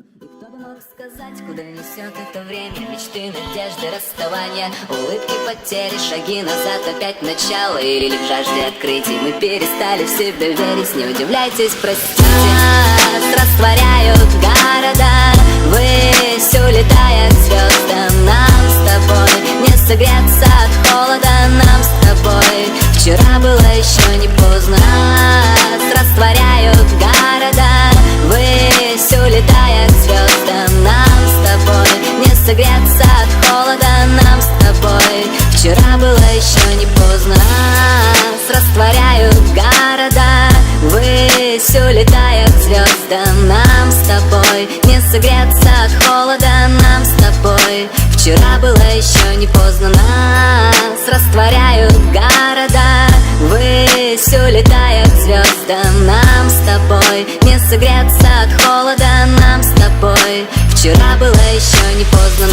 И кто бы мог сказать, куда несет это время? Мечты, надежды, расставания, улыбки, потери, шаги назад, опять начало. Или ли в жажде открытий мы перестали в себя верить? Не удивляйтесь, простите. Нас растворяют города, ввысь улетая к звездам. Нам с тобой не согреться от холода, нам с тобой вчера было еще не поздно. Нас растворяют города, ввысь улетая к звездам. Нам с тобой не согреться от холода, нам с тобой вчера было еще не поздно. Нас растворяют города, ввысь улетая к звездам. Нам с тобой не согреться от холода, нам с тобой вчера было еще не поздно. Нас растворяют города, ввысь улетая к звездам. Нам с тобой не согреться от холода, нам с тобой вчера было еще не поздно.